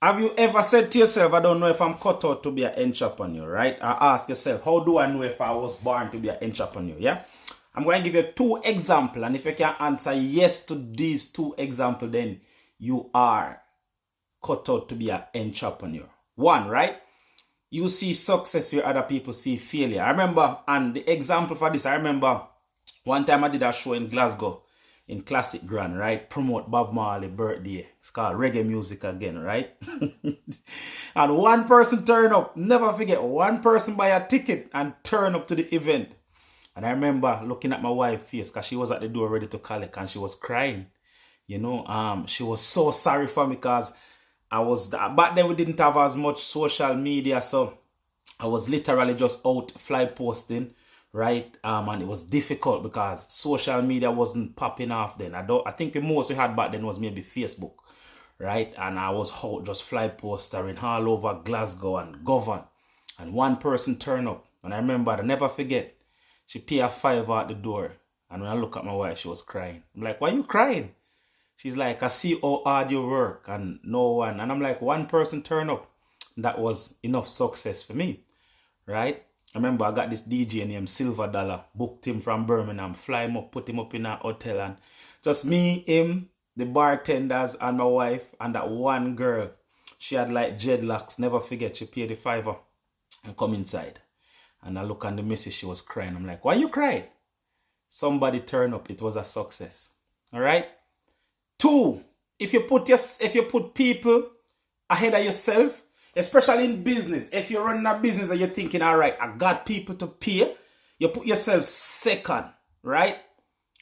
Have you ever said to yourself, I don't know if I'm cut out to be an entrepreneur, right? Or ask yourself, how do I know if I was born to be an entrepreneur, yeah? I'm going to give you 2 examples, and if you can answer yes to these 2 examples, then you are cut out to be an entrepreneur. 1, right? You see success where other people see failure. I remember, and the example for this, I remember one time I did a show in Glasgow, in Classic Grand, right? Promote Bob Marley birthday. It's called Reggae Music Again, right? And one person turn up. Never forget, one person buy a ticket and turn up to the event. And I remember looking at my wife's face because she was at the door ready to collect and she was crying. You know, she was so sorry for me because back then we didn't have as much social media, so I was literally just out fly posting, right? And it was difficult because social media wasn't popping off then. I think the most we had back then was maybe Facebook, right? And I was out just fly postering all over Glasgow and Govan. And one person turned up, and I remember, I never forget, she paid a $5 at the door. And when I look at my wife, she was crying. I'm like, why are you crying? She's like, I see how hard you work and no one. And I'm like, one person turn up. That was enough success for me, right? I remember I got this DJ named Silver Dollar, booked him from Birmingham, fly him up, put him up in a hotel, and just me, him, the bartenders, and my wife, and that one girl. She had like dreadlocks, never forget, she paid the $5 and come inside. And I look on the missus, she was crying. I'm like, why you crying? Somebody turn up, it was a success. All right? 2, if you put people ahead of yourself, especially in business, if you're running a business and you're thinking, all right, I got people to pay, you put yourself second, right?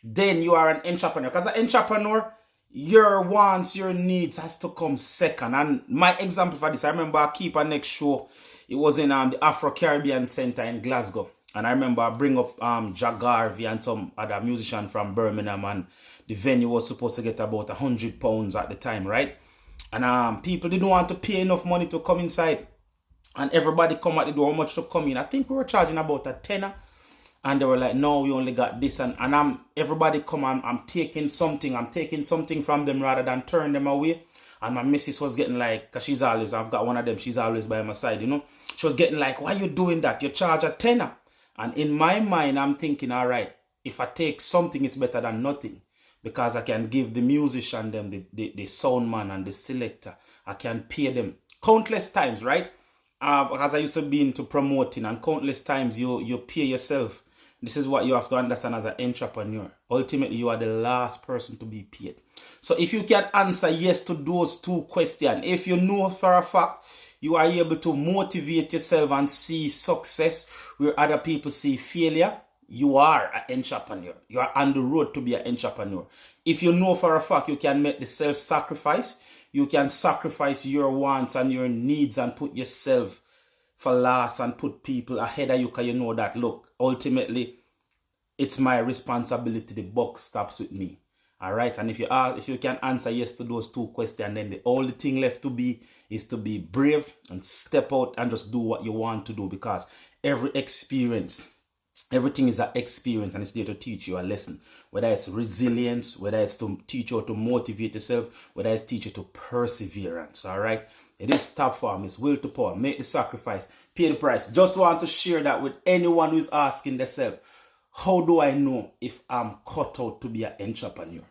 Then you are an entrepreneur. Because an entrepreneur, your wants, your needs has to come second. And my example for this, I remember I keep a next show. It was in the Afro-Caribbean Center in Glasgow. And I remember I bring up Jack Garvey and some other musician from Birmingham, and the venue was supposed to get about £100 at the time, right? And people didn't want to pay enough money to come inside. And everybody come at the door, how much to come in? I think we were charging about a tenner. And they were like, no, we only got this. And everybody come, I'm taking something from them rather than turn them away. And my missus was getting like, because I've got one of them, she's always by my side, you know. She was getting like, why you doing that? You charge a tenner. And in my mind, I'm thinking, all right, if I take something, it's better than nothing. Because I can give the musician them, the sound man and the selector. I can pay them countless times, right? Because I used to be into promoting, and countless times you pay yourself. This is what you have to understand as an entrepreneur. Ultimately, you are the last person to be paid. So if you can answer yes to those 2 questions, if you know for a fact you are able to motivate yourself and see success where other people see failure, you are an entrepreneur. You are on the road to be an entrepreneur. If you know for a fact you can make the self-sacrifice, you can sacrifice your wants and your needs and put yourself for last and put people ahead of you, because you know that, look, ultimately, it's my responsibility. The buck stops with me. All right? And if you can answer yes to those 2 questions, then the only thing left to be is to be brave and step out and just do what you want to do, because everything is an experience, and it's there to teach you a lesson. Whether it's resilience, whether it's to teach you to motivate yourself, whether it's teach you to perseverance. All right? It is top form. It's will to power. Make the sacrifice. Pay the price. Just want to share that with anyone who's asking themselves, how do I know if I'm cut out to be an entrepreneur?